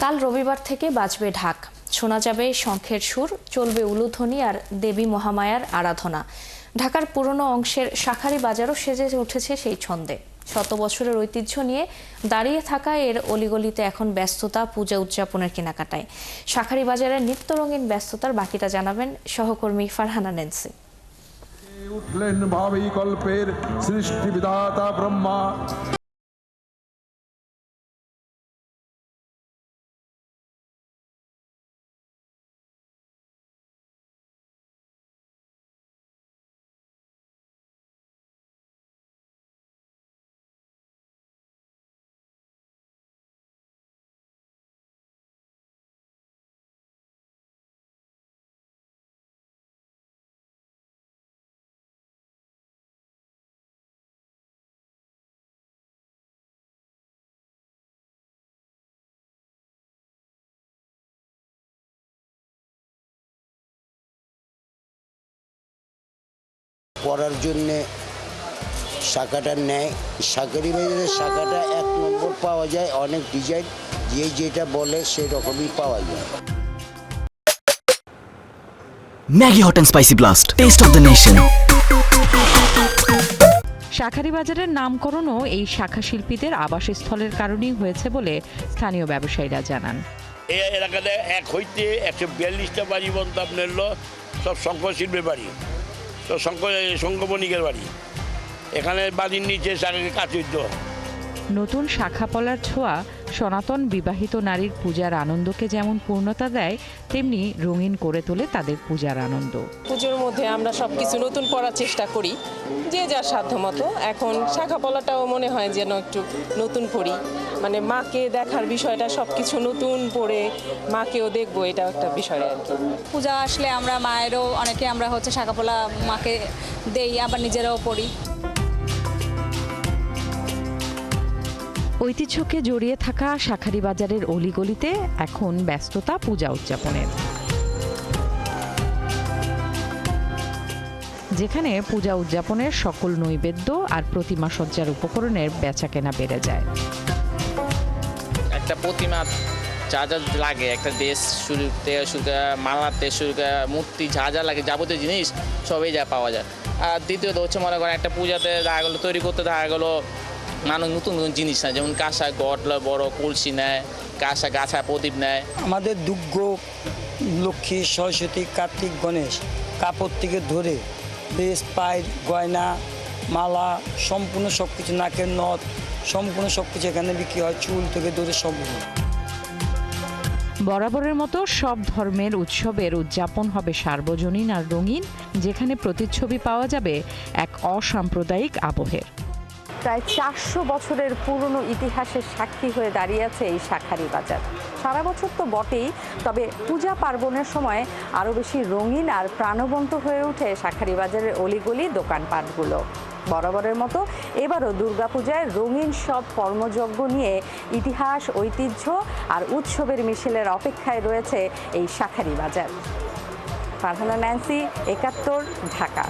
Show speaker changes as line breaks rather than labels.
কাল রবিবার থেকে বাজবে ঢাক, শোনা যাবে শঙ্খের সুর, চলবে উলুধ্বনি আর দেবী মহামায়ার আরাধনা। ঢাকার পুরনো অংশের শাঁখারী বাজারও সেজে উঠেছে সেই ছন্দে। শত বছরের ঐতিহ্য নিয়ে দাঁড়িয়ে থাকা এর অলিগলিতে এখন ব্যস্ততা পূজা উদযাপনের কেনাকাটায়। শাঁখারী বাজারের নিত্য রঙিন ব্যস্ততার বাকিটা জানাবেন সহকর্মী ফারহানা নেন্সি।
উঠলেন ভাবী কল্পের সৃষ্টি বিধাতা ব্রহ্মা।
পরার জন্যে শাঁখাটা নেয়। শাঁখারী বাজারের শাঁখাটা 1 নম্বর পাওয়া যায়, অনেক ডিজাইন, যে যেটা বলে সেই রকমই পাওয়া যায়।
Maggi hot and spicy blast, taste of the nation.
শাঁখারী বাজারের নামকরণও এই শাখা শিল্পীদের আবাসস্থলের কারণেই হয়েছে বলে স্থানীয় ব্যবসায়ীরা জানান।
এই এলাকাতে এক হইতে 142টা বাড়ি বলতে আপনার সব শঙ্খ শিল্পের বাড়ি, সব শঙ্খ বণিকের বাড়ি। এখানে বাড়ির নিচে কাছে
নতুন শাখা পলার ছোঁয়া সনাতন বিবাহিত নারীর পূজার আনন্দকে যেমন পূর্ণতা দেয়, তেমনি রঙিন করে তোলে তাদের পূজার আনন্দ।
পুজোর মধ্যে আমরা সবকিছু নতুন করার চেষ্টা করি, যে যার সাধ্য মতো। এখন শাখা পলাটাও মনে হয় যেন একটু নতুন করি, মানে মাকে দেখার বিষয়টা, সবকিছু নতুন পরে মাকেও দেখবো, এটা একটা বিষয় আর কি।
পূজা আসলে আমরা মায়েরও অনেকে আমরা শাখা পলা মাকে দেই, আবার নিজেরাও পড়ি।
ঐতিহ্যকে জড়িয়ে থাকা শাঁখারী বাজারের অলিগলিতে এখন ব্যস্ততা পূজা উদযাপনের, যেখানে পূজা উদযাপনের সকল নৈবেদ্য আর প্রতিমা সজ্জার উপকরণের বেচাকেনা বেড়ে যায়।
একটা প্রতিমা যা যা লাগে, একটা দেশ শুরু থেকে মালাতে শুরু মূর্তি যা যা লাগে, যাবতীয় জিনিস সবই যা পাওয়া যায়। আর দ্বিতীয়ত মনে করেন একটা পূজাতে দেখা গেলো তৈরি করতে দেখা গেলো মানুষ নতুন নতুন জিনিস নেয়, যেমন কাঁসা গটলা বড় কলসি নেয়, কাঁসা গাছা প্রদীপ নেয়।
আমাদের দুর্গ, লক্ষ্মী, সরস্বতী, কার্তিক, গণেশ কাপড় থেকে ধরে বেশ, পায়ের গয়না, মালা, সম্পূর্ণ সব কিছু, নাকের নথ, সম্পূর্ণ সব কিছু এখানে বিক্রি হয়, চুল থেকে ধরে সব।
বরাবরের মতো সব ধর্মের উৎসবের উদযাপন হবে সার্বজনীন আর রঙিন, যেখানে প্রতিচ্ছবি পাওয়া যাবে এক অসাম্প্রদায়িক আবহের।
প্রায় 400 বছরের পুরনো ইতিহাসের সাক্ষী হয়ে দাঁড়িয়ে আছে এই শাঁখারী বাজার। সারা বছর তো বটেই, তবে পূজা পার্বণের সময় আরও বেশি রঙিন আর প্রাণবন্ত হয়ে ওঠে শাঁখারী বাজারের অলিগলি দোকানপাটগুলো। বরাবরের মতো এবারও দুর্গাপূজায় রঙিন সব কর্মযজ্ঞ নিয়ে ইতিহাস, ঐতিহ্য আর উৎসবের মিশেলের অপেক্ষায় রয়েছে এই শাঁখারী বাজার। ফারহানা নেন্সি, 71, ঢাকা।